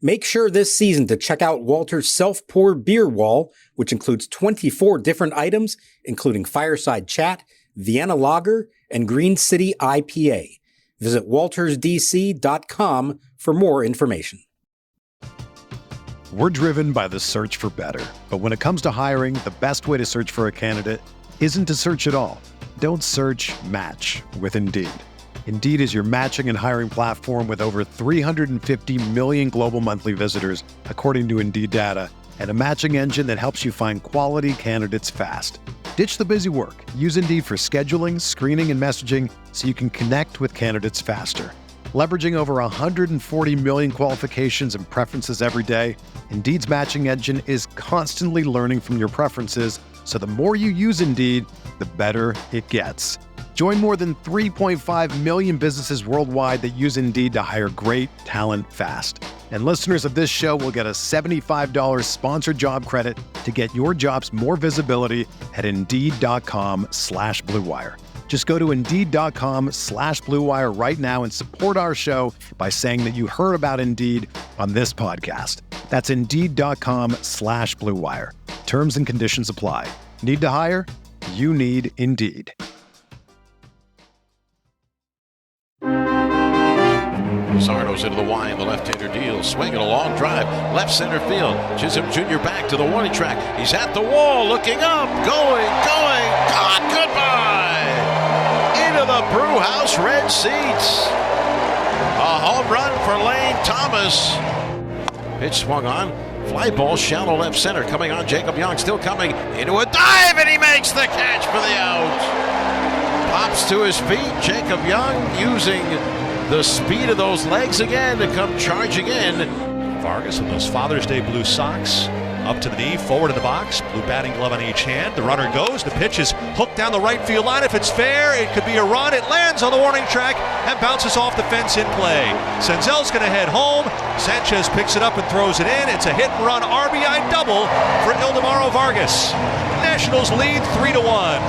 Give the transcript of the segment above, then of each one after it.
Make sure this season to check out Walter's self-poured beer wall, which includes 24 different items, including Fireside Chat, Vienna Lager, and Green City IPA. Visit waltersdc.com for more information. We're driven by the search for better. But when it comes to hiring, the best way to search for a candidate isn't to search at all. Don't search, match with Indeed. Indeed is your matching and hiring platform with over 350 million global monthly visitors, according to Indeed data, and a matching engine that helps you find quality candidates fast. Ditch the busy work. Use Indeed for scheduling, screening, and messaging so you can connect with candidates faster. Leveraging over 140 million qualifications and preferences every day, Indeed's matching engine is constantly learning from your preferences, so the more you use Indeed, the better it gets. Join more than 3.5 million businesses worldwide that use Indeed to hire great talent fast. And listeners of this show will get a $75 sponsored job credit to get your jobs more visibility at Indeed.com/Blue Wire. Just go to Indeed.com/Blue Wire right now and support our show by saying that you heard about Indeed on this podcast. That's Indeed.com/Blue Wire. Terms and conditions apply. Need to hire? You need Indeed. Sarno's into the wind, the left-hander deals, swinging a long drive, left center field. Chisholm Jr. back to the warning track. He's at the wall, looking up, going, gone, goodbye! Into the brewhouse red seats. A home run for Lane Thomas. Pitch swung on, fly ball, shallow left center, coming on, Jacob Young still coming, into a dive, and he makes the catch for the out. Pops to his feet, Jacob Young using the speed of those legs again to come charging in. Vargas with those Father's Day blue socks. Up to the knee, forward in the box. Blue batting glove on each hand. The runner goes. The pitch is hooked down the right field line. If it's fair, it could be a run. It lands on the warning track and bounces off the fence in play. Senzel's going to head home. Sanchez picks it up and throws it in. It's a hit and run RBI double for Ildemaro Vargas. Nationals lead 3-1.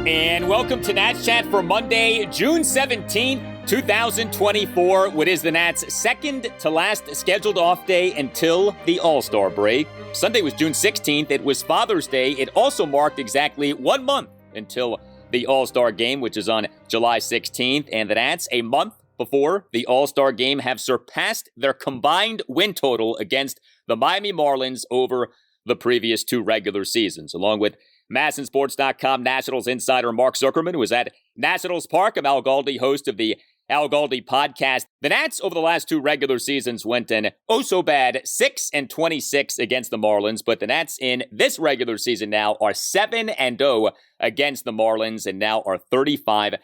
And welcome to Nats Chat for Monday, June 17th, 2024, what is the Nats' second to last scheduled off day until the All-Star break. Sunday was June 16th. It was Father's Day. It also marked exactly 1 month until the All-Star game, which is on July 16th. And the Nats, a month before the All-Star game, have surpassed their combined win total against the Miami Marlins over the previous two regular seasons, along with MASNsports.com Nationals insider Mark Zuckerman, who was at Nationals Park. I'm Al Galdi, host of the Al Galdi podcast. The Nats over the last two regular seasons went an oh-so-bad 6-26 against the Marlins, but the Nats in this regular season now are 7-0 against the Marlins and now are 35-36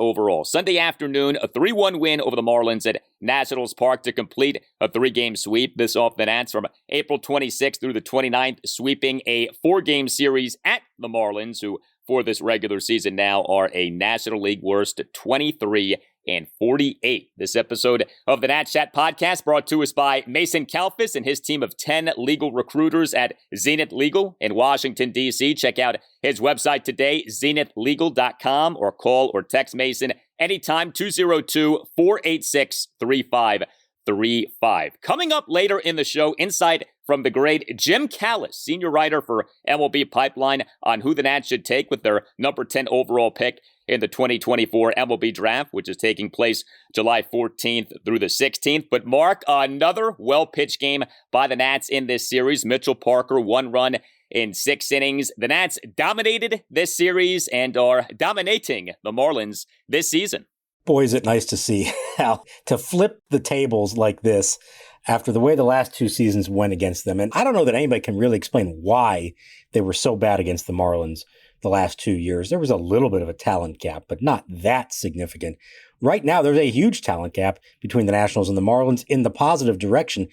overall. Sunday afternoon, a 3-1 win over the Marlins at Nationals Park to complete a 3-game sweep. This off the Nats from April 26th through the 29th, sweeping a 4-game series at the Marlins, who for this regular season now are a National League worst 23-48. This episode of the Nats Chat podcast brought to us by Mason Callis and his team of 10 legal recruiters at Zenith Legal in Washington, D.C. Check out his website today, zenithlegal.com, or call or text Mason anytime, 202-486-3535. Coming up later in the show, insight from the great Jim Callis, senior writer for MLB Pipeline, on who the Nats should take with their number 10 overall pick in the 2024 MLB Draft, which is taking place July 14th through the 16th. But Mark, another well-pitched game by the Nats in this series. Mitchell Parker, 1 run in 6 innings. The Nats dominated this series and are dominating the Marlins this season. Boy, is it nice to see how to flip the tables like this after the way the last two seasons went against them. And I don't know that anybody can really explain why they were so bad against the Marlins the last 2 years. There was a little bit of a talent gap, but not that significant. Right now, there's a huge talent gap between the Nationals and the Marlins in the positive direction.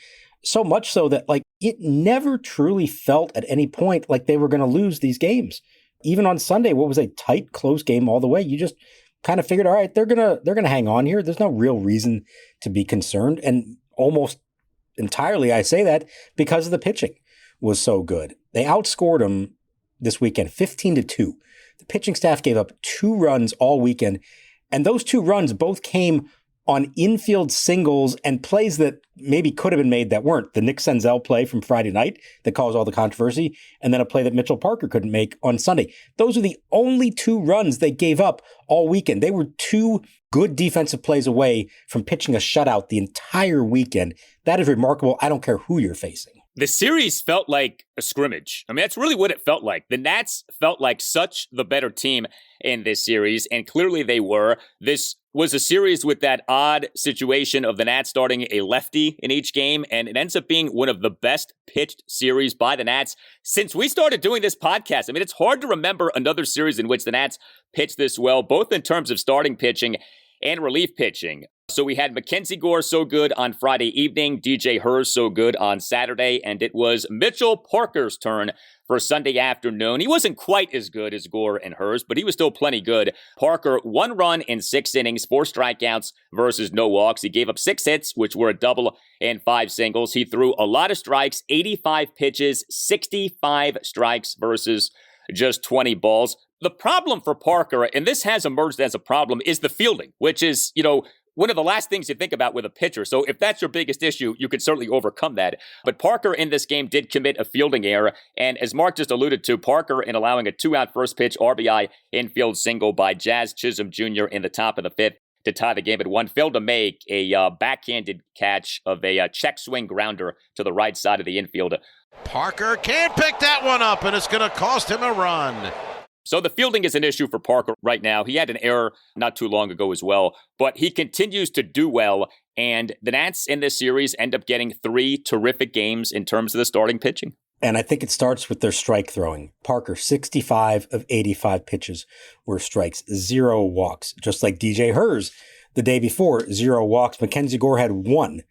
So much so that, it never truly felt at any point like they were going to lose these games. Even on Sunday, what was a tight, close game all the way, you just kind of figured, all right, they're gonna hang on here. There's no real reason to be concerned. And almost entirely, I say that because of the pitching was so good. They outscored them this weekend, 15-2. The pitching staff gave up 2 runs all weekend, and those 2 runs both came on infield singles and plays that maybe could have been made that weren't. The Nick Senzel play from Friday night that caused all the controversy, and then a play that Mitchell Parker couldn't make on Sunday. Those are the only 2 runs they gave up all weekend. They were 2 good defensive plays away from pitching a shutout the entire weekend. That is remarkable. I don't care who you're facing. The series felt like a scrimmage. I mean, that's really what it felt like. The Nats felt like such the better team in this series, and clearly they were. This was a series with that odd situation of the Nats starting a lefty in each game, and it ends up being one of the best pitched series by the Nats since we started doing this podcast. I mean, it's hard to remember another series in which the Nats pitched this well, both in terms of starting pitching and relief pitching. So we had Mackenzie Gore so good on Friday evening, DJ Herz so good on Saturday, and it was Mitchell Parker's turn for Sunday afternoon. He wasn't quite as good as Gore and Herz, but he was still plenty good. Parker, 1 run in 6 innings, 4 strikeouts versus no walks. He gave up 6 hits, which were a double and 5 singles. He threw a lot of strikes, 85 pitches, 65 strikes versus just 20 balls. The problem for Parker, and this has emerged as a problem, is the fielding, which is, one of the last things you think about with a pitcher. So if that's your biggest issue, you could certainly overcome that. But Parker in this game did commit a fielding error. And as Mark just alluded to, Parker in allowing a 2-out first pitch RBI infield single by Jazz Chisholm Jr. in the top of the 5th to tie the game at 1, failed to make a backhanded catch of a check swing grounder to the right side of the infield. Parker can't pick that one up, and it's going to cost him a run. So the fielding is an issue for Parker right now. He had an error not too long ago as well, but he continues to do well. And the Nats in this series end up getting 3 terrific games in terms of the starting pitching. And I think it starts with their strike throwing. Parker, 65 of 85 pitches were strikes, 0 walks, just like DJ Herz the day before, 0 walks. Mackenzie Gore had 1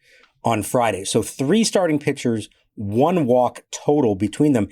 on Friday. So 3 starting pitchers, 1 walk total between them.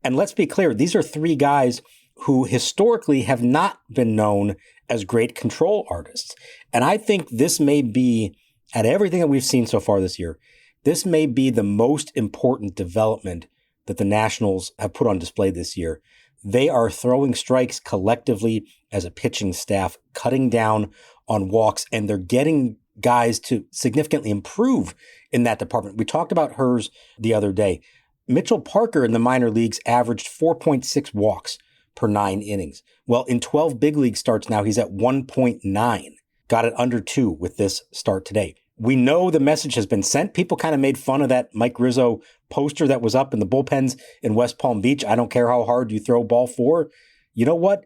And let's be clear, these are 3 guys who historically have not been known as great control artists. And I think this may be, at everything that we've seen so far this year, this may be the most important development that the Nationals have put on display this year. They are throwing strikes collectively as a pitching staff, cutting down on walks, and they're getting guys to significantly improve in that department. We talked about Herz the other day. Mitchell Parker in the minor leagues averaged 4.6 walks per 9 innings. Well, in 12 big league starts now, he's at 1.9. Got it under 2 with this start today. We know the message has been sent. People kind of made fun of that Mike Rizzo poster that was up in the bullpens in West Palm Beach. I don't care how hard you throw ball 4. You know what?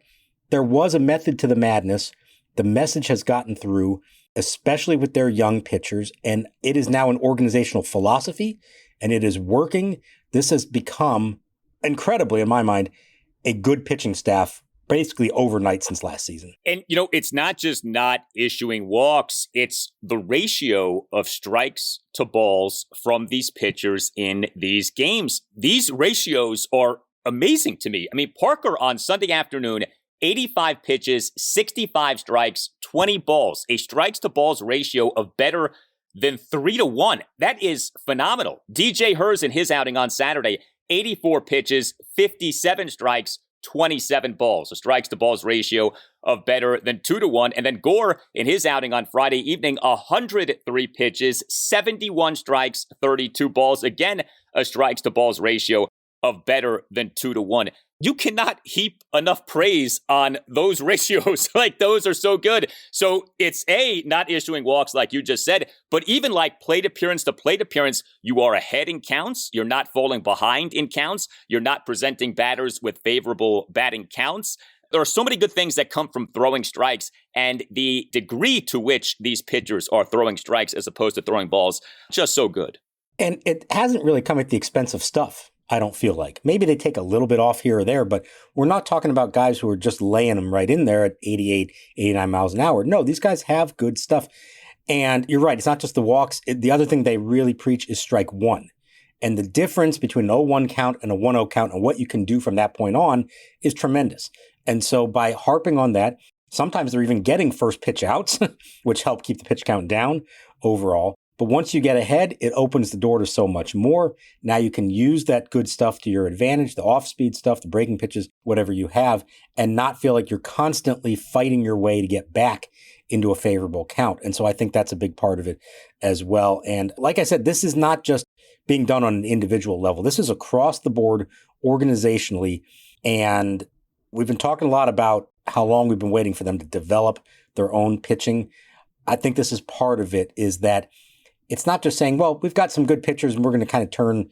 There was a method to the madness. The message has gotten through, especially with their young pitchers, and it is now an organizational philosophy, and it is working. This has become, incredibly, in my mind, a good pitching staff basically overnight since last season. And, it's not just not issuing walks, it's the ratio of strikes to balls from these pitchers in these games. These ratios are amazing to me. I mean, Parker on Sunday afternoon, 85 pitches, 65 strikes, 20 balls, a strikes to balls ratio of better than 3-1. That is phenomenal. DJ Herz in his outing on Saturday, 84 pitches, 57 strikes, 27 balls. A strikes to balls ratio of better than 2-1. And then Gore in his outing on Friday evening, 103 pitches, 71 strikes, 32 balls. Again, a strikes to balls ratio of better than 2-1. You cannot heap enough praise on those ratios. Like, those are so good. So it's not issuing walks like you just said, but even like plate appearance to plate appearance, you are ahead in counts. You're not falling behind in counts. You're not presenting batters with favorable batting counts. There are so many good things that come from throwing strikes, and the degree to which these pitchers are throwing strikes as opposed to throwing balls, just so good. And it hasn't really come at the expense of stuff. I don't feel like. Maybe they take a little bit off here or there, but we're not talking about guys who are just laying them right in there at 88, 89 miles an hour. No, these guys have good stuff. And you're right, it's not just the walks. The other thing they really preach is strike 1. And the difference between an 0-1 count and a 1-0 count and what you can do from that point on is tremendous. And so by harping on that, sometimes they're even getting first pitch outs, which help keep the pitch count down overall. But once you get ahead, it opens the door to so much more. Now you can use that good stuff to your advantage, the off-speed stuff, the breaking pitches, whatever you have, and not feel like you're constantly fighting your way to get back into a favorable count. And so I think that's a big part of it as well. And like I said, this is not just being done on an individual level. This is across the board organizationally. And we've been talking a lot about how long we've been waiting for them to develop their own pitching. I think this is part of it, is that it's not just saying, well, we've got some good pitchers and we're going to kind of turn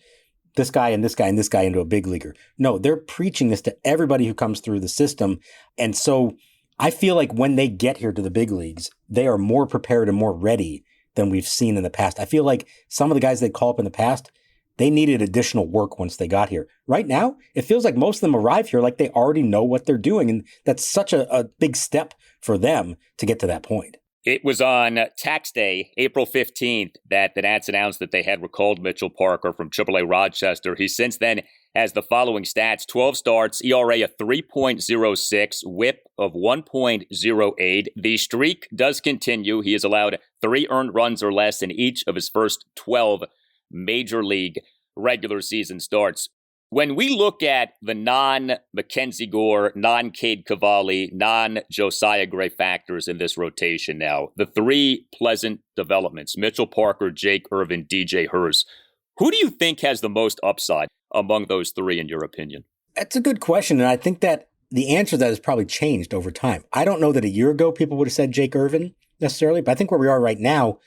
this guy and this guy and this guy into a big leaguer. No, they're preaching this to everybody who comes through the system. And so I feel like when they get here to the big leagues, they are more prepared and more ready than we've seen in the past. I feel like some of the guys they call up in the past, they needed additional work once they got here. Right now, it feels like most of them arrive here like they already know what they're doing. And that's such a big step for them to get to that point. It was on tax day, April 15th, that the Nats announced that they had recalled Mitchell Parker from AAA Rochester. He since then has the following stats: 12 starts, ERA of 3.06, whip of 1.08. The streak does continue. He has allowed 3 earned runs or less in each of his first 12 major league regular season starts. When we look at the non-Mackenzie Gore, non-Cade Cavalli, non-Josiah Gray factors in this rotation now, the 3 pleasant developments, Mitchell Parker, Jake Irvin, DJ Herz, who do you think has the most upside among those 3 in your opinion? That's a good question. And I think that the answer to that has probably changed over time. I don't know that a year ago people would have said Jake Irvin necessarily, but I think where we are right now,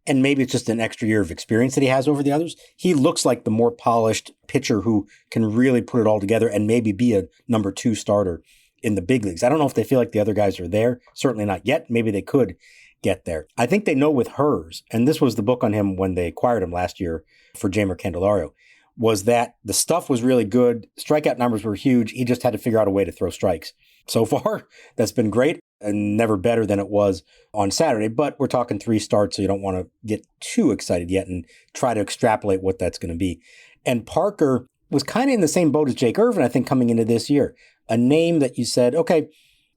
and maybe it's just an extra year of experience that he has over the others, he looks like the more polished pitcher who can really put it all together and maybe be a number 2 starter in the big leagues. I don't know if they feel like the other guys are there. Certainly not yet. Maybe they could get there. I think they know with Herz, and this was the book on him when they acquired him last year for Jamer Candelario, was that the stuff was really good. Strikeout numbers were huge. He just had to figure out a way to throw strikes. So far, that's been great and never better than it was on Saturday. But we're talking 3 starts, so you don't want to get too excited yet and try to extrapolate what that's going to be. And Parker was kind of in the same boat as Jake Irvin, I think, coming into this year. A name that you said, okay,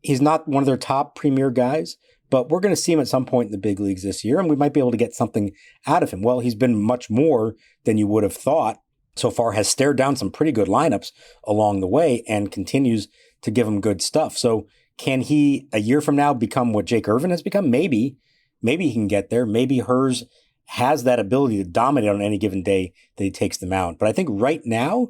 he's not one of their top premier guys, but we're going to see him at some point in the big leagues this year, and we might be able to get something out of him. Well, he's been much more than you would have thought so far, has stared down some pretty good lineups along the way and continues to give him good stuff. So can he, a year from now, become what Jake Irvin has become? Maybe he can get there. Maybe Herz has that ability to dominate on any given day that he takes the mound. But I think right now,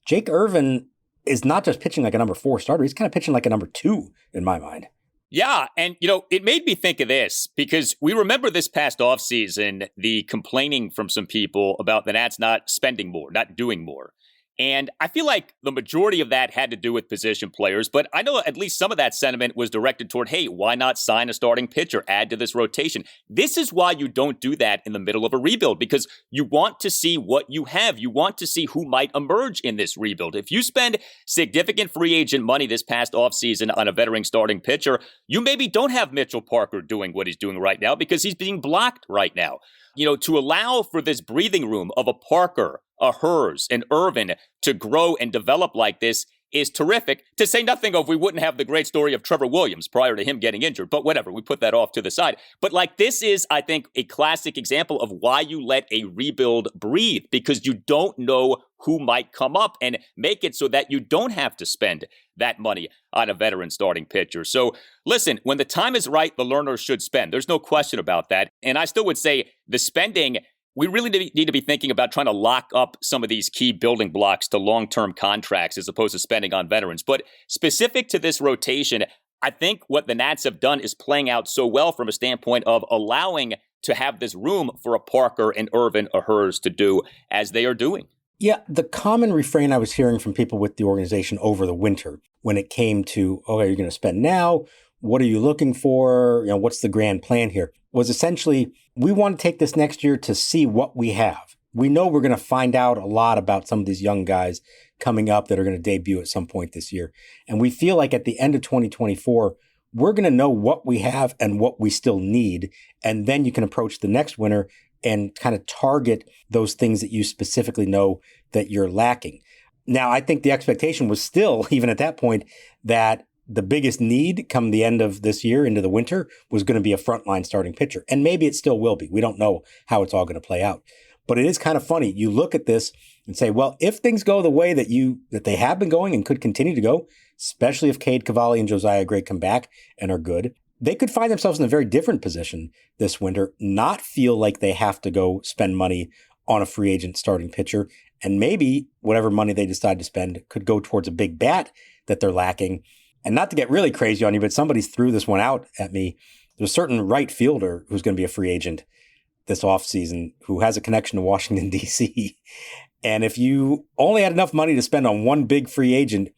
Jake Irvin is not just pitching like a number 4 starter. He's kind of pitching like a number 2 in my mind. Yeah, and, it made me think of this because we remember this past offseason, the complaining from some people about the Nats not spending more, not doing more. And I feel like the majority of that had to do with position players, but I know at least some of that sentiment was directed toward, hey, why not sign a starting pitcher, add to this rotation? This is why you don't do that in the middle of a rebuild, because you want to see what you have. You want to see who might emerge in this rebuild. If you spend significant free agent money this past offseason on a veteran starting pitcher, you maybe don't have Mitchell Parker doing what he's doing right now because he's being blocked right now. To allow for this breathing room of a Parker, a Herz, an Irvin to grow and develop like this is terrific, to say nothing of we wouldn't have the great story of Trevor Williams prior to him getting injured, but whatever, we put that off to the side. But this is, I think, a classic example of why you let a rebuild breathe, because you don't know who might come up, and make it so that you don't have to spend that money on a veteran starting pitcher. So listen, when the time is right, the learners should spend. There's no question about that. And I still would say the spending, we really need to be thinking about trying to lock up some of these key building blocks to long-term contracts as opposed to spending on veterans. But specific to this rotation, I think what the Nats have done is playing out so well from a standpoint of allowing to have this room for a Parker, an Irvin, a Herz to do as they are doing. Yeah, the common refrain I was hearing from people with the organization over the winter when it came to, okay, you're going to spend now, what are you looking for? What's the grand plan here? Was essentially, we want to take this next year to see what we have. We know we're going to find out a lot about some of these young guys coming up that are going to debut at some point this year. And we feel like at the end of 2024, we're going to know what we have and what we still need. And then you can approach the next winter and kind of target those things that you specifically know that you're lacking. Now, I think the expectation was still, even at that point, that the biggest need come the end of this year into the winter was going to be a frontline starting pitcher. And maybe it still will be. We don't know how it's all going to play out. But it is kind of funny. You look at this and say, well, if things go the way that they have been going and could continue to go, especially if Cade Cavalli and Josiah Gray come back and are good, they could find themselves in a very different position this winter, not feel like they have to go spend money on a free agent starting pitcher. And maybe whatever money they decide to spend could go towards a big bat that they're lacking. And not to get really crazy on you, but somebody threw this one out at me. There's a certain right fielder who's going to be a free agent this offseason who has a connection to Washington, D.C. And if you only had enough money to spend on one big free agent,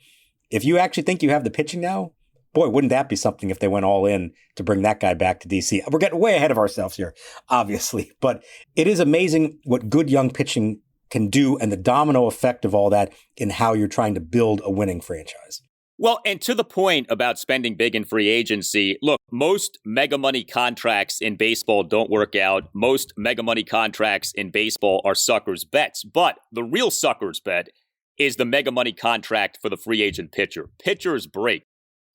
if you actually think you have the pitching now, boy, wouldn't that be something if they went all in to bring that guy back to D.C.? We're getting way ahead of ourselves here, obviously. But it is amazing what good young pitching can do and the domino effect of all that in how you're trying to build a winning franchise. Well, and to the point about spending big in free agency, look, most mega money contracts in baseball don't work out. Most mega money contracts in baseball are suckers' bets. But the real sucker's bet is the mega money contract for the free agent pitcher. Pitchers break.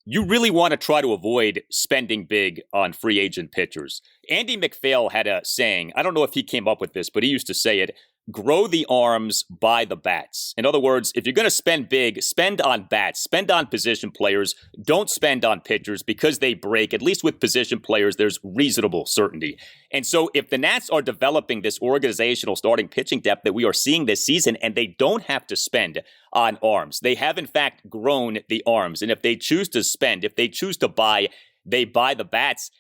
You really want to try to avoid spending big on free agent pitchers. Andy McPhail had a saying, I don't know if he came up with this, but he used to say it, grow the arms, buy the bats. In other words, if you're going to spend big, spend on bats, spend on position players. Don't spend on pitchers because they break. At least with position players, there's reasonable certainty. And so if the Nats are developing this organizational starting pitching depth that we are seeing this season, and they don't have to spend on arms, they have in fact grown the arms. And if they choose to spend, if they choose to buy, they buy the bats.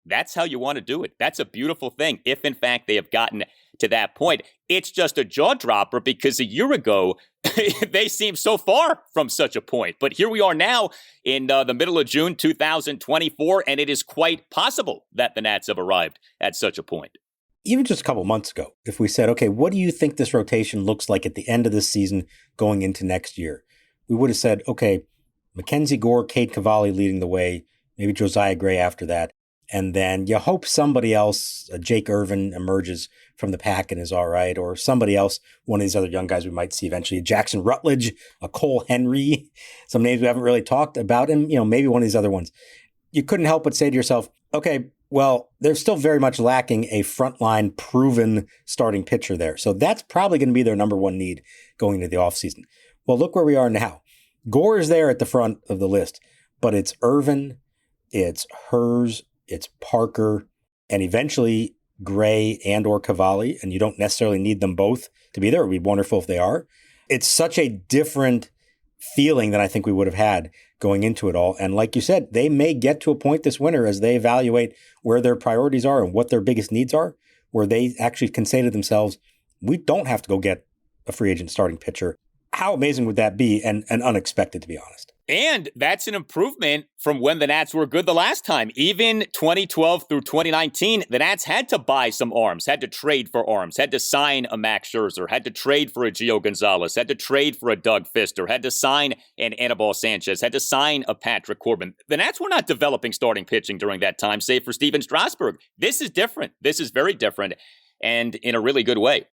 That's how you want to do it. That's a beautiful thing. If in fact they have gotten to that point, it's just a jaw dropper because a year ago, they seemed so far from such a point. But here we are now in the middle of June 2024, and it is quite possible that the Nats have arrived at such a point. Even just a couple months ago, if we said, okay, what do you think this rotation looks like at the end of this season going into next year? We would have said, okay, Mackenzie Gore, Cade Cavalli leading the way, maybe Josiah Gray after that. And then you hope somebody else, Jake Irvin, emerges from the pack and is all right, or somebody else, one of these other young guys we might see eventually, Jackson Rutledge, a Cole Henry, some names we haven't really talked about him, maybe one of these other ones. You couldn't help but say to yourself, okay, well, they're still very much lacking a frontline proven starting pitcher there. So that's probably going to be their number one need going into the offseason. Well, look where we are now. Gore is there at the front of the list, but it's Irvin, it's Herz, it's Parker, and eventually Gray and or Cavalli, and you don't necessarily need them both to be there. It would be wonderful if they are. It's such a different feeling than I think we would have had going into it all. And like you said, they may get to a point this winter as they evaluate where their priorities are and what their biggest needs are, where they actually can say to themselves, we don't have to go get a free agent starting pitcher. How amazing would that be? And unexpected, to be honest. And that's an improvement from when the Nats were good the last time. Even 2012 through 2019, the Nats had to buy some arms, had to trade for arms, had to sign a Max Scherzer, had to trade for a Gio Gonzalez, had to trade for a Doug Fister, had to sign an Anibal Sanchez, had to sign a Patrick Corbin. The Nats were not developing starting pitching during that time, save for Steven Strasburg. This is different. This is very different, and in a really good way.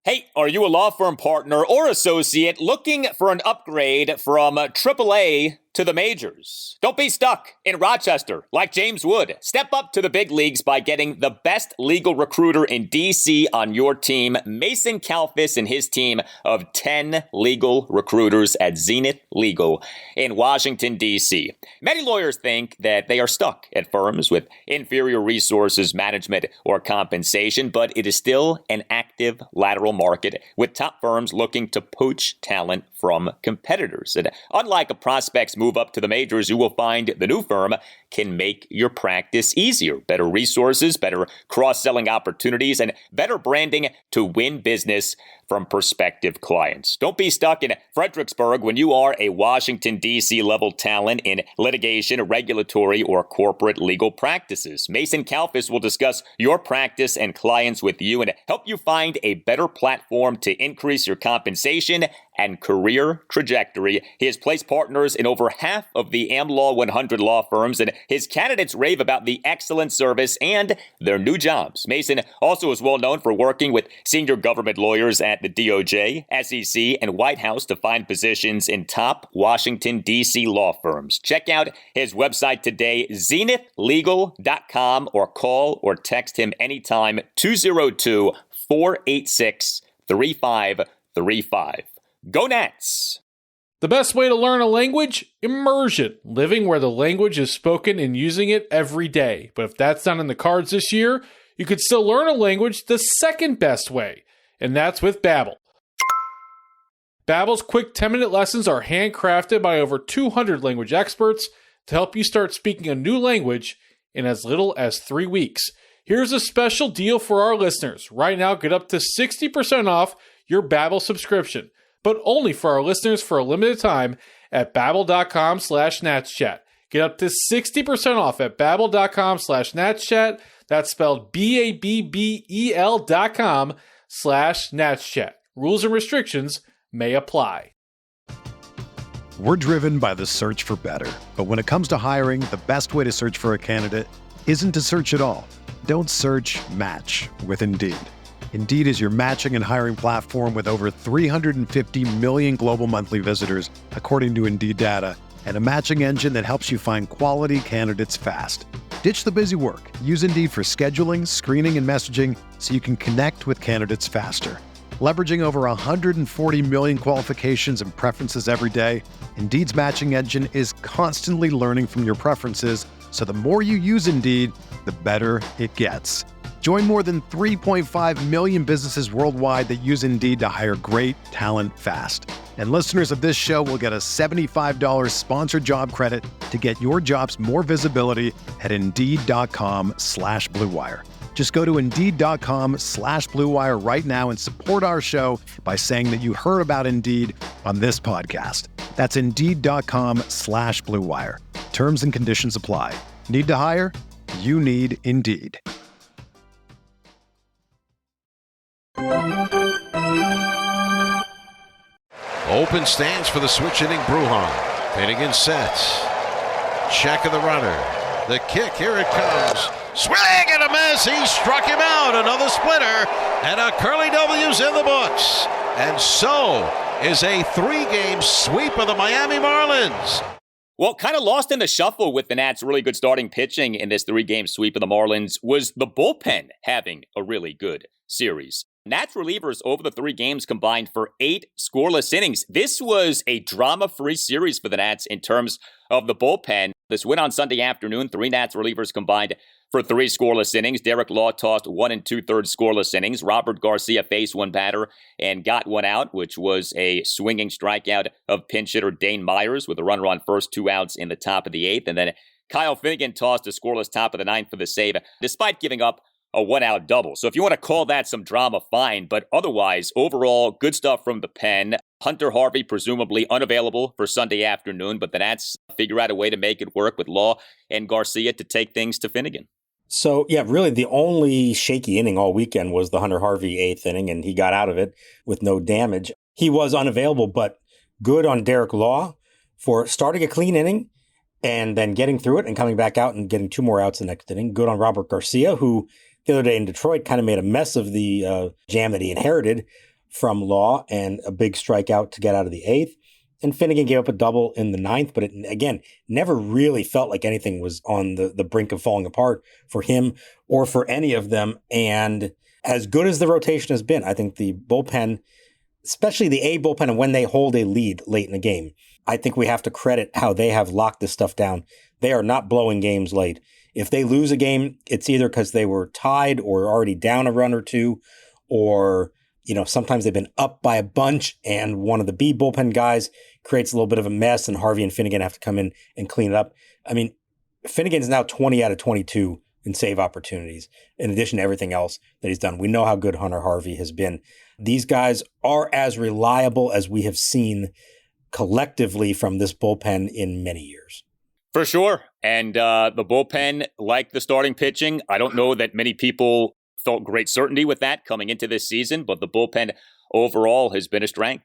Hey, are you a law firm partner or associate looking for an upgrade from AAA to the majors? Don't be stuck in Rochester like James Wood. Step up to the big leagues by getting the best legal recruiter in D.C. on your team, Mason Callis and his team of 10 legal recruiters at Zenith Legal in Washington, D.C. Many lawyers think that they are stuck at firms with inferior resources, management, or compensation, but it is still an active lateral market with top firms looking to poach talent from competitors. And unlike a prospect's move up to the majors, you will find the new firm can make your practice easier. Better resources, better cross-selling opportunities, and better branding to win business from prospective clients. Don't be stuck in Fredericksburg when you are a Washington, D.C. level talent in litigation, regulatory, or corporate legal practices. Mason Calvis will discuss your practice and clients with you and help you find a better platform to increase your compensation and career trajectory. He has placed partners in over half of the AmLaw 100 law firms, and his candidates rave about the excellent service and their new jobs. Mason also is well known for working with senior government lawyers at the DOJ, SEC, and White House to find positions in top Washington, D.C. law firms. Check out his website today, zenithlegal.com, or call or text him anytime, 202-486-3535. Go Nats! The best way to learn a language? Immersion. Living where the language is spoken and using it every day. But if that's not in the cards this year, you could still learn a language the second best way. And that's with Babbel. Babbel's quick 10-minute lessons are handcrafted by over 200 language experts to help you start speaking a new language in as little as 3 weeks. Here's a special deal for our listeners. Right now, get up to 60% off your Babbel subscription, but only for our listeners for a limited time at babbel.com/natschat. Get up to 60% off at babbel.com/natschat. That's spelled BABBEL.com/natschat. Rules and restrictions may apply. We're driven by the search for better. But when it comes to hiring, the best way to search for a candidate isn't to search at all. Don't search, match with Indeed. Indeed is your matching and hiring platform with over 350 million global monthly visitors, according to Indeed data, and a matching engine that helps you find quality candidates fast. Ditch the busy work. Use Indeed for scheduling, screening, and messaging so you can connect with candidates faster. Leveraging over 140 million qualifications and preferences every day, Indeed's matching engine is constantly learning from your preferences, so the more you use Indeed, the better it gets. Join more than 3.5 million businesses worldwide that use Indeed to hire great talent fast. And listeners of this show will get a $75 sponsored job credit to get your jobs more visibility at Indeed.com/Blue Wire. Just go to Indeed.com/Blue Wire right now and support our show by saying that you heard about Indeed on this podcast. That's Indeed.com/Blue Wire. Terms and conditions apply. Need to hire? You need Indeed. Open stands for the switch hitting Brujan. Finnegan sets. Check of the runner. The kick, here it comes. Swing and a miss. He struck him out. Another splitter. And a Curly W's in the books. And so is a 3-game sweep of the Miami Marlins. Well, kind of lost in the shuffle with the Nats' really good starting pitching in this 3-game sweep of the Marlins was the bullpen having a really good series. Nats relievers over the 3 games combined for 8 scoreless innings. This was a drama-free series for the Nats in terms of the bullpen. This win on Sunday afternoon, 3 Nats relievers combined for 3 scoreless innings. Derek Law tossed 1 2/3 scoreless innings. Robert Garcia faced 1 batter and got 1 out, which was a swinging strikeout of pinch hitter Dane Myers with a runner on first, 2 outs in the top of the 8th. And then Kyle Finnegan tossed a scoreless top of the 9th for the save, despite giving up a 1-out double. So if you want to call that some drama, fine. But otherwise, overall, good stuff from the pen. Hunter Harvey, presumably unavailable for Sunday afternoon, but the Nats figure out a way to make it work with Law and Garcia to take things to Finnegan. So, yeah, really the only shaky inning all weekend was the Hunter Harvey 8th inning, and he got out of it with no damage. He was unavailable, but good on Derek Law for starting a clean inning and then getting through it and coming back out and getting 2 more outs the next inning. Good on Robert Garcia, who the other day in Detroit kind of made a mess of the jam that he inherited from Law and a big strikeout to get out of the 8th. And Finnegan gave up a double in the 9th, but it, again, never really felt like anything was on the brink of falling apart for him or for any of them. And as good as the rotation has been, I think the bullpen, especially the A bullpen, and when they hold a lead late in the game, I think we have to credit how they have locked this stuff down. They are not blowing games late. If they lose a game, it's either because they were tied or already down a run or 2, or, sometimes they've been up by a bunch and one of the B bullpen guys creates a little bit of a mess and Harvey and Finnegan have to come in and clean it up. I mean, Finnegan's now 20 out of 22 in save opportunities, in addition to everything else that he's done. We know how good Hunter Harvey has been. These guys are as reliable as we have seen collectively from this bullpen in many years. For sure. And the bullpen, like the starting pitching, I don't know that many people felt great certainty with that coming into this season, but the bullpen overall has been a strength.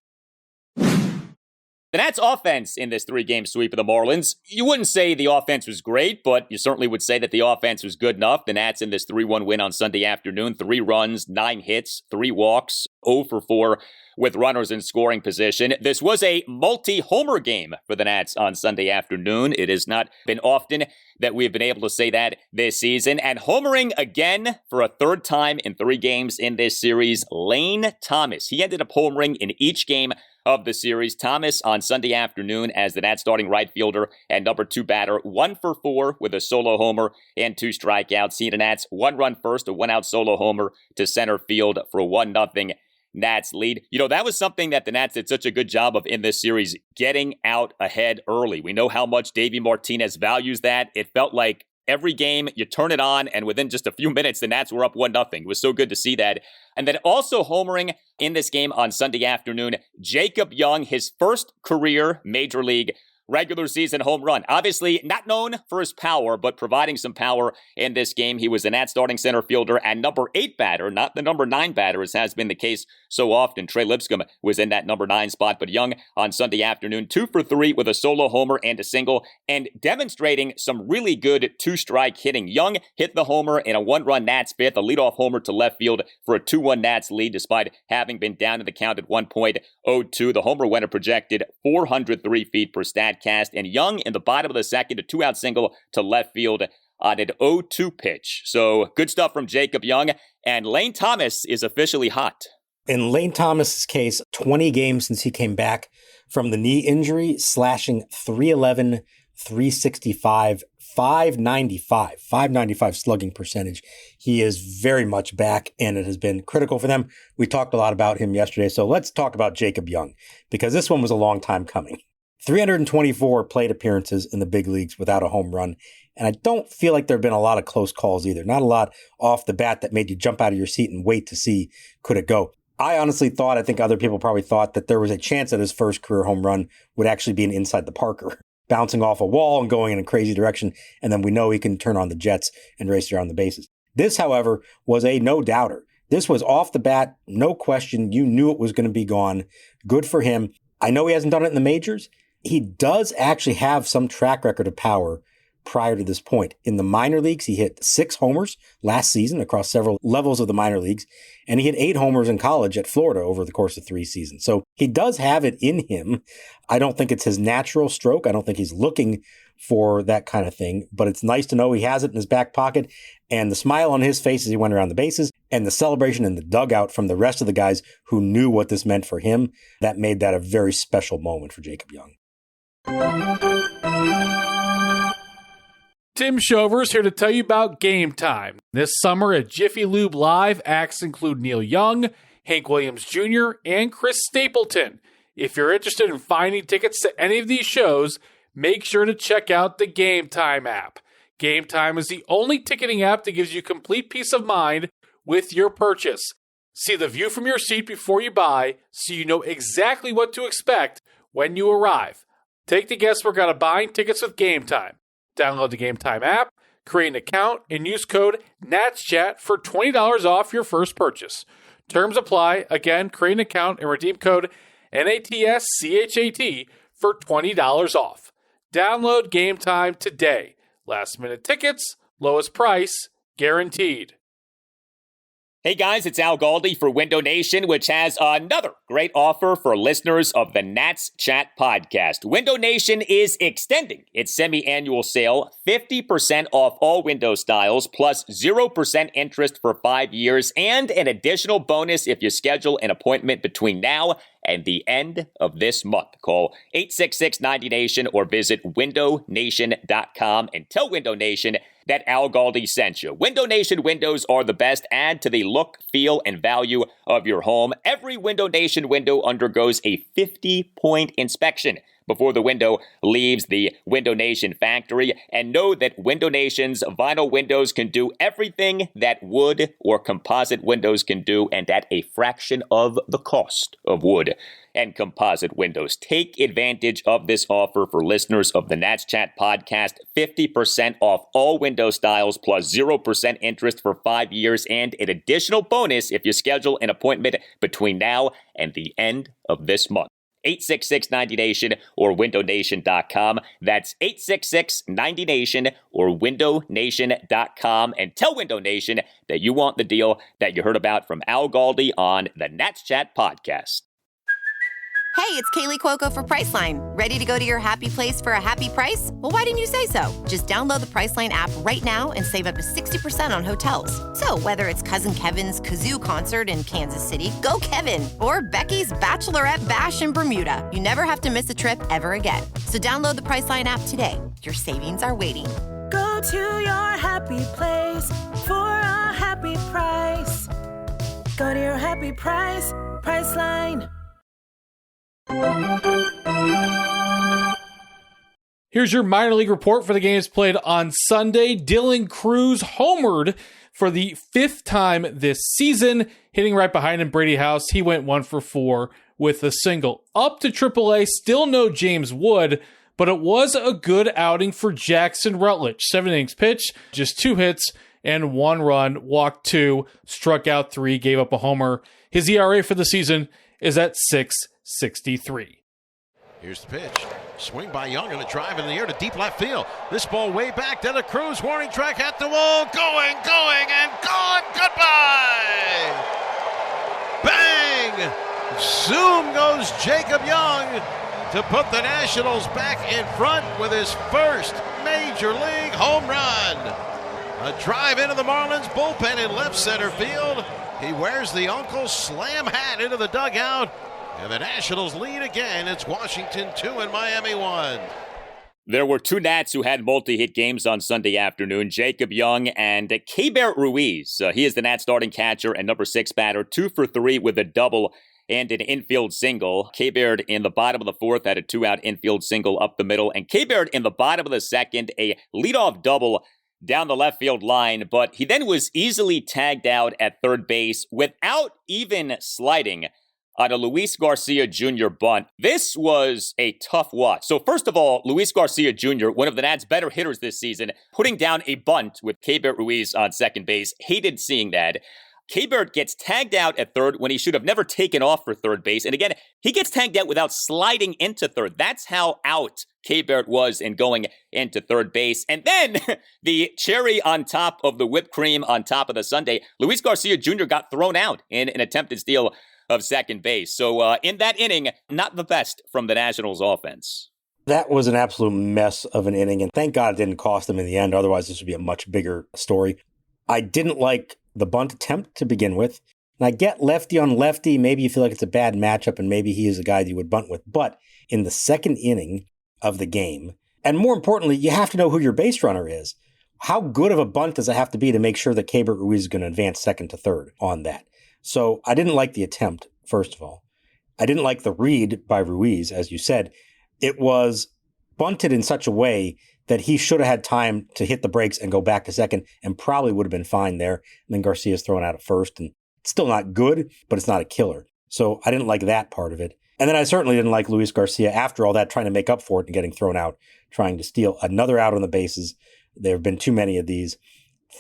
The Nats offense in this 3-game sweep of the Marlins, you wouldn't say the offense was great, but you certainly would say that the offense was good enough. The Nats in this 3-1 win on Sunday afternoon, 3 runs, 9 hits, 3 walks, 0 for 4 with runners in scoring position. This was a multi-homer game for the Nats on Sunday afternoon. It has not been often that we've been able to say that this season. And homering again for a 3rd time in 3 games in this series, Lane Thomas. He ended up homering in each game of the series. Thomas on Sunday afternoon as the Nats starting right fielder and number 2 batter, 1 for 4 with a solo homer and 2 strikeouts. He and the Nats 1 run first, a 1-out solo homer to center field for a 1-0 Nats lead. You know, that was something that the Nats did such a good job of in this series, getting out ahead early. We know how much Davey Martinez values that. It felt like every game you turn it on and within just a few minutes, the Nats were up 1-0. It was so good to see that. And then also homering in this game on Sunday afternoon, Jacob Young, his first career Major League regular season home run. Obviously not known for his power, but providing some power in this game. He was the Nats starting center fielder and number 8 batter, not the number 9 batter, as has been the case so often. Trey Lipscomb was in that number 9 spot, but Young on Sunday afternoon, 2 for 3 with a solo homer and a single, and demonstrating some really good 2-strike hitting. Young hit the homer in a 1-run Nats 5th, a leadoff homer to left field for a 2-1 Nats lead, despite having been down in the count at 1.02. The homer went a projected 403 feet per Statcast, and Young in the bottom of the second, a 2-out single to left field on an 0-2 pitch. So good stuff from Jacob Young, and Lane Thomas is officially hot. In Lane Thomas's case, 20 games since he came back from the knee injury, slashing .311, .365, .595 slugging percentage. He is very much back, and it has been critical for them. We talked a lot about him yesterday, so let's talk about Jacob Young, because this one was a long time coming. 324 plate appearances in the big leagues without a home run. And I don't feel like there have been a lot of close calls either. Not a lot off the bat that made you jump out of your seat and wait to see, could it go? I honestly thought, I think other people probably thought, that there was a chance that his first career home run would actually be an inside the Parker, bouncing off a wall and going in a crazy direction. And then we know he can turn on the jets and race around the bases. This, however, was a no-doubter. This was off the bat, no question. You knew it was going to be gone. Good for him. I know he hasn't done it in the majors. He does actually have some track record of power prior to this point. In the minor leagues, he hit 6 homers last season across several levels of the minor leagues, and he hit 8 homers in college at Florida over the course of 3 seasons. So he does have it in him. I don't think it's his natural stroke. I don't think he's looking for that kind of thing, but it's nice to know he has it in his back pocket, and the smile on his face as he went around the bases and the celebration in the dugout from the rest of the guys who knew what this meant for him, that made that a very special moment for Jacob Young. Tim Shovers here to tell you about Game Time. This summer at Jiffy Lube Live, acts include Neil Young, Hank Williams Jr., and Chris Stapleton. If you're interested in finding tickets to any of these shows, make sure to check out the Game Time app. Game Time is the only ticketing app that gives you complete peace of mind with your purchase. See the view from your seat before you buy, so you know exactly what to expect when you arrive. Take the guesswork out of buying tickets with Game Time. Download the Game Time app, create an account, and use code NATSCHAT for $20 off your first purchase. Terms apply. Again, create an account and redeem code NATSCHAT for $20 off. Download Game Time today. Last minute tickets, lowest price, guaranteed. Hey guys, it's Al Galdi for Window Nation, which has another great offer for listeners of the Nats Chat podcast. Window Nation is extending its semi-annual sale, 50% off all window styles, plus 0% interest for 5 years, and an additional bonus if you schedule an appointment between now and the end of this month. Call 866-90-NATION or visit windownation.com and tell Window Nation that Al Galdi sent you. Window Nation windows are the best. Add to the look, feel, and value of your home. Every Window Nation window undergoes a 50-point inspection before the window leaves the Window Nation factory. And know that Window Nation's vinyl windows can do everything that wood or composite windows can do, and at a fraction of the cost of wood and composite windows. Take advantage of this offer for listeners of the Nats Chat podcast. 50% off all window styles plus 0% interest for 5 years, and an additional bonus if you schedule an appointment between now and the end of this month. 866-90-NATION or windownation.com. That's 866-90-NATION or windownation.com. And tell Window Nation that you want the deal that you heard about from Al Galdi on the Nats Chat podcast. Hey, it's Kaylee Cuoco for Priceline. Ready to go to your happy place for a happy price? Well, why didn't you say so? Just download the Priceline app right now and save up to 60% on hotels. So whether it's Cousin Kevin's Kazoo Concert in Kansas City, go Kevin, or Becky's Bachelorette Bash in Bermuda, you never have to miss a trip ever again. So download the Priceline app today. Your savings are waiting. Go to your happy place for a happy price. Go to your happy price, Priceline. Here's your minor league report for the games played on Sunday. Dylan Cruz homered for the 5th time this season, hitting right behind him Brady House. He went 1 for 4 with a single. Up to AAA, still no James Wood, but it was a good outing for Jackson Rutledge. 7 innings pitched, just 2 hits and 1 run, walked 2, struck out 3, gave up a homer. His ERA for the season is at 6.63. Here's the pitch. Swing by Young and a drive in the air to deep left field. This ball way back to the Cruz. Warning track at the wall. Going, and gone. Goodbye. Bang! Zoom goes Jacob Young to put the Nationals back in front with his first Major League home run. A drive into the Marlins bullpen in left center field. He wears the Uncle Slam hat into the dugout. And the Nationals lead again. It's Washington 2 and Miami 1. There were 2 Nats who had multi-hit games on Sunday afternoon, Jacob Young and Keibert Ruiz. He is the Nats starting catcher and number 6 batter, 2 for 3 with a double and an infield single. Keibert in the bottom of the 4th had a 2-out infield single up the middle. And Keibert in the bottom of the 2nd, a leadoff double down the left field line. But he then was easily tagged out at third base without even sliding on a Luis Garcia Jr. bunt. This was a tough watch. So first of all, Luis Garcia Jr., one of the Nats' better hitters this season, putting down a bunt with Keibert Ruiz on second base. Hated seeing that. Keibert gets tagged out at third when he should have never taken off for third base. And again, he gets tagged out without sliding into third. That's how out Keibert was in going into third base. And then the cherry on top of the whipped cream on top of the sundae, Luis Garcia Jr. got thrown out in an attempted steal of second base. So in that inning, not the best from the Nationals offense. That was an absolute mess of an inning, and thank God it didn't cost them in the end. Otherwise, this would be a much bigger story. I didn't like the bunt attempt to begin with. And I get lefty on lefty. Maybe you feel like it's a bad matchup, and maybe he is a guy that you would bunt with. But in the second inning of the game, and more importantly, you have to know who your base runner is. How good of a bunt does it have to be to make sure that Keibert Ruiz is going to advance second to third on that? So I didn't like the attempt, first of all. I didn't like the read by Ruiz, as you said. It was bunted in such a way that he should have had time to hit the brakes and go back to second and probably would have been fine there. And then Garcia's thrown out at first, and it's still not good, but it's not a killer. So I didn't like that part of it. And then I certainly didn't like Luis Garcia after all that, trying to make up for it and getting thrown out, trying to steal another out on the bases. There have been too many of these.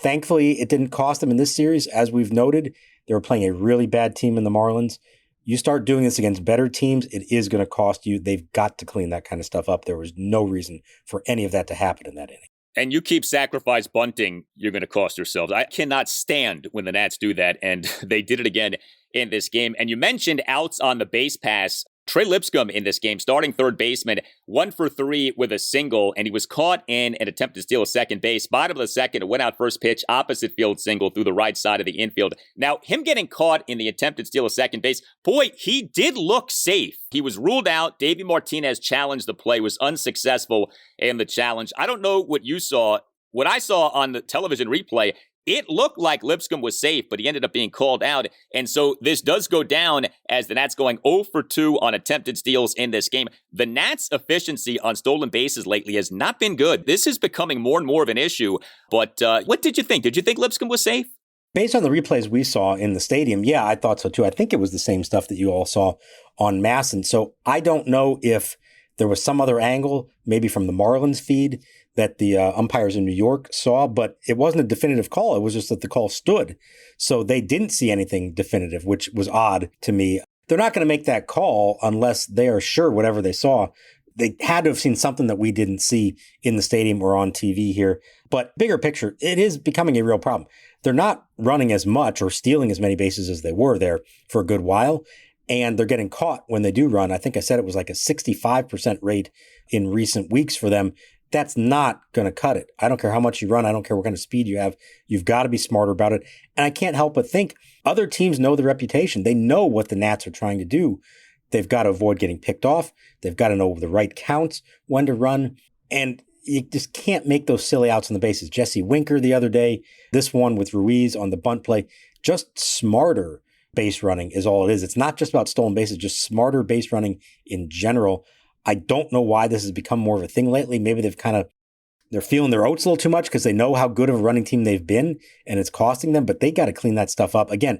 Thankfully, it didn't cost them in this series. As we've noted, they were playing a really bad team in the Marlins. You start doing this against better teams, it is going to cost you. They've got to clean that kind of stuff up. There was no reason for any of that to happen in that inning. And you keep sacrifice bunting, you're going to cost yourselves. I cannot stand when the Nats do that, and they did it again in this game. And you mentioned outs on the base pass. Trey Lipscomb in this game, starting third baseman, 1 for 3 with a single, and he was caught in an attempt to steal a second base. Bottom of the second, a went out first pitch, opposite field single through the right side of the infield. Now, him getting caught in the attempted steal of second base, boy, he did look safe. He was ruled out. Davey Martinez challenged the play, was unsuccessful in the challenge. I don't know what you saw. What I saw on the television replay, it looked like Lipscomb was safe, but he ended up being called out. And so this does go down as the Nats going 0 for 2 on attempted steals in this game. The Nats' efficiency on stolen bases lately has not been good. This is becoming more and more of an issue. But what did you think? Did you think Lipscomb was safe? Based on the replays we saw in the stadium, yeah, I thought so too. I think it was the same stuff that you all saw on MASN. So I don't know if there was some other angle, maybe from the Marlins feed, that the umpires in New York saw, but it wasn't a definitive call. It was just that the call stood. So they didn't see anything definitive, which was odd to me. they're not going to make that call unless they are sure whatever they saw. They had to have seen something that we didn't see in the stadium or on TV here. But bigger picture, it is becoming a real problem. They're not running as much or stealing as many bases as they were there for a good while. And they're getting caught when they do run. I think I said it was like a 65% rate in recent weeks for them. That's not going to cut it. I don't care how much you run. I don't care what kind of speed you have. You've got to be smarter about it. And I can't help but think other teams know the reputation. They know what the Nats are trying to do. They've got to avoid getting picked off. They've got to know the right counts, when to run. And you just can't make those silly outs on the bases. Jesse Winker the other day, this one with Ruiz on the bunt play, just smarter base running is all it is. It's not just about stolen bases, just smarter base running in general. I don't know why this has become more of a thing lately. Maybe they're feeling their oats a little too much because they know how good of a running team they've been and it's costing them, but they got to clean that stuff up. Again,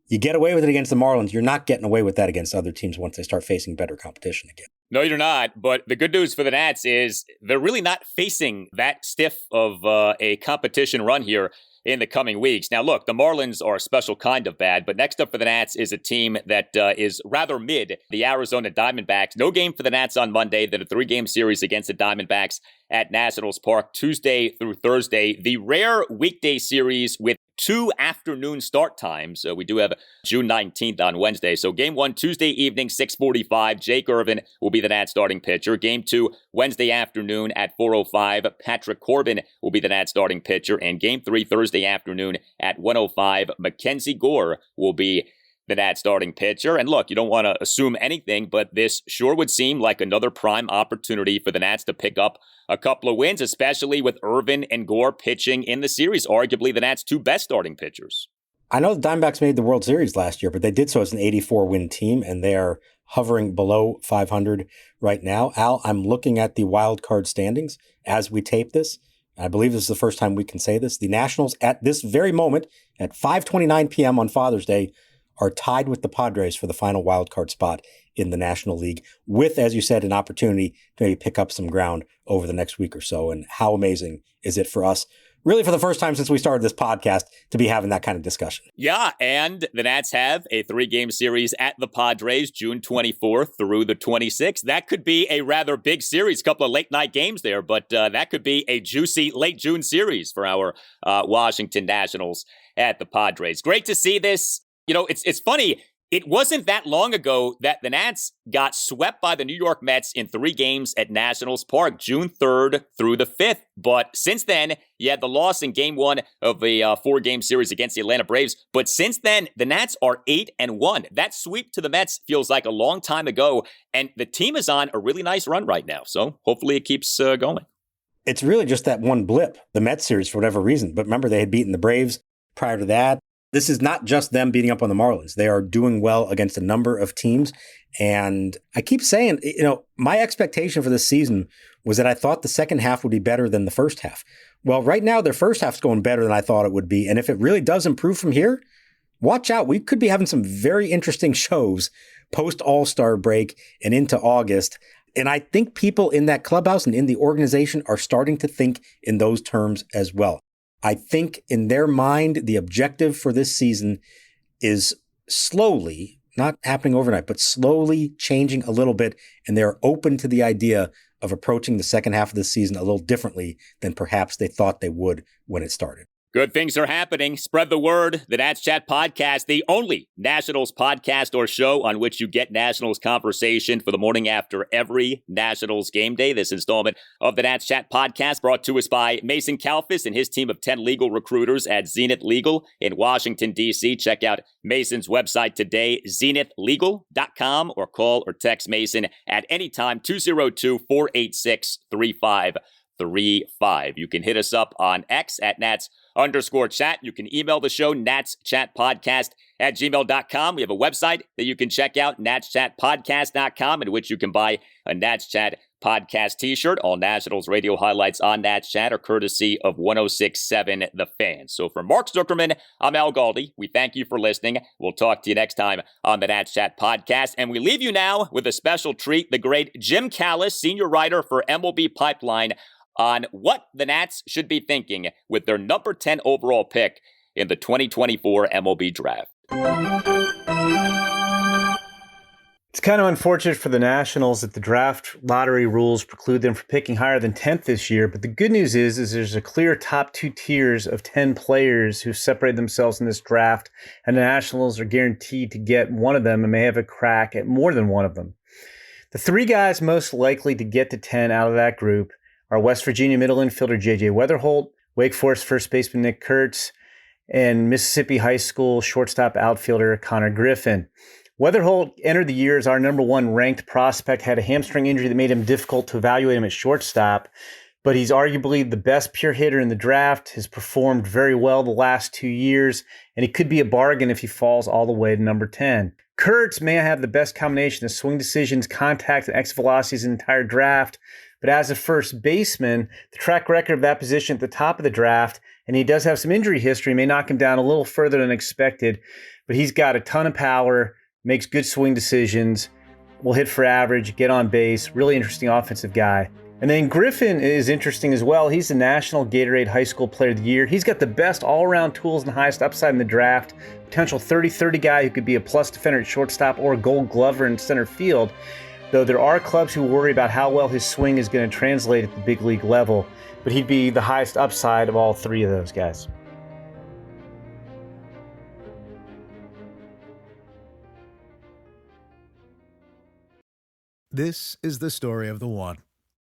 you get away with it against the Marlins. You're not getting away with that against other teams once they start facing better competition again. No, you're not. But the good news for the Nats is they're really not facing that stiff of a competition run here in the coming weeks. Now, look, the Marlins are a special kind of bad, but next up for the Nats is a team that is rather mid, the Arizona Diamondbacks. No game for the Nats on Monday. Then a 3-game series against the Diamondbacks at Nationals Park Tuesday through Thursday. The rare weekday series with 2 afternoon start times. We do have June 19th on Wednesday. So game 1, Tuesday evening, 6:45. Jake Irvin will be the Nats starting pitcher. Game 2, Wednesday afternoon at 4:05. Patrick Corbin will be the Nats starting pitcher. And game 3, Thursday afternoon at 1:05. Mackenzie Gore will be the Nats starting pitcher. And look, you don't want to assume anything, but this sure would seem like another prime opportunity for the Nats to pick up a couple of wins, especially with Irvin and Gore pitching in the series, arguably the Nats' 2 best starting pitchers. I know the Diamondbacks made the World Series last year, but they did so as an 84-win team, and they are hovering below 500 right now. Al, I'm looking at the wild card standings as we tape this. I believe this is the first time we can say this. The Nationals at this very moment at 5:29 p.m. on Father's Day are tied with the Padres for the final wild card spot in the National League with, as you said, an opportunity to maybe pick up some ground over the next week or so. And how amazing is it for us, really for the first time since we started this podcast, to be having that kind of discussion? Yeah, and the Nats have a 3-game series at the Padres, June 24th through the 26th. That could be a rather big series, a couple of late-night games there, but that could be a juicy late June series for our Washington Nationals at the Padres. Great to see this. You know, it's funny. It wasn't that long ago that the Nats got swept by the New York Mets in 3 games at Nationals Park, June 3rd through the 5th. But since then, you had the loss in game 1 of a 4-game series against the Atlanta Braves. But since then, the Nats are 8-1. That sweep to the Mets feels like a long time ago. And the team is on a really nice run right now. So hopefully it keeps going. It's really just that one blip, the Mets series, for whatever reason. But remember, they had beaten the Braves prior to that. This is not just them beating up on the Marlins. They are doing well against a number of teams. And I keep saying, you know, my expectation for this season was that I thought the second half would be better than the first half. Well, right now, their first half's going better than I thought it would be. And if it really does improve from here, watch out. We could be having some very interesting shows post All-Star break and into August. And I think people in that clubhouse and in the organization are starting to think in those terms as well. I think in their mind, the objective for this season is slowly, not happening overnight, but slowly changing a little bit. And they're open to the idea of approaching the second half of the season a little differently than perhaps they thought they would when it started. Good things are happening. Spread the word. The Nats Chat Podcast, the only Nationals podcast or show on which you get Nationals conversation for the morning after every Nationals game day. This installment of the Nats Chat Podcast brought to us by Mason Callis and his team of 10 legal recruiters at Zenith Legal in Washington, D.C. Check out Mason's website today, zenithlegal.com, or call or text Mason at any time, 202-486-3535. You can hit us up on X at Nats_chat. You can email the show, natschatpodcast@gmail.com. We have a website that you can check out, natschatpodcast.com, in which you can buy a Nats Chat podcast t-shirt. All Nationals radio highlights on Nats Chat are courtesy of 106.7 The Fan. So for Mark Zuckerman, I'm Al Galdi. We thank you for listening. We'll talk to you next time on the Nats Chat Podcast. And we leave you now with a special treat, the great Jim Callis, senior writer for MLB Pipeline, on what the Nats should be thinking with their number 10 overall pick in the 2024 MLB Draft. It's kind of unfortunate for the Nationals that the draft lottery rules preclude them from picking higher than 10th this year. But the good news is there's a clear top 2 tiers of 10 players who separate themselves in this draft, and the Nationals are guaranteed to get one of them and may have a crack at more than one of them. The 3 guys most likely to get to 10 out of that group are West Virginia middle infielder J.J. Weatherholt, Wake Forest first baseman Nick Kurtz, and Mississippi High School shortstop outfielder Connor Griffin. Weatherholt entered the year as our number 1 ranked prospect, had a hamstring injury that made him difficult to evaluate him at shortstop, but he's arguably the best pure hitter in the draft, has performed very well the last 2 years, and he could be a bargain if he falls all the way to number 10. Kurtz may have the best combination of swing decisions, contact, and exit velocities in the entire draft, but as a first baseman, the track record of that position at the top of the draft, and he does have some injury history, may knock him down a little further than expected, but he's got a ton of power, makes good swing decisions, will hit for average, get on base, really interesting offensive guy. And then Griffin is interesting as well. He's the National Gatorade High School Player of the Year. He's got the best all-around tools and highest upside in the draft. Potential 30-30 guy who could be a plus defender at shortstop or a gold glover in center field. Though there are clubs who worry about how well his swing is going to translate at the big league level. But he'd be the highest upside of all 3 of those guys. This is the story of the one.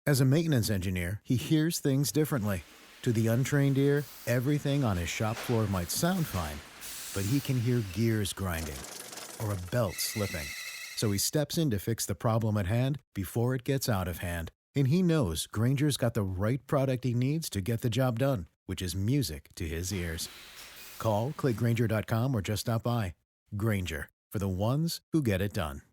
As a maintenance engineer, he hears things differently. To the untrained ear, everything on his shop floor might sound fine, but he can hear gears grinding or a belt slipping. So he steps in to fix the problem at hand before it gets out of hand. And he knows Grainger's got the right product he needs to get the job done, which is music to his ears. Call, click Grainger.com, or just stop by. Grainger, for the ones who get it done.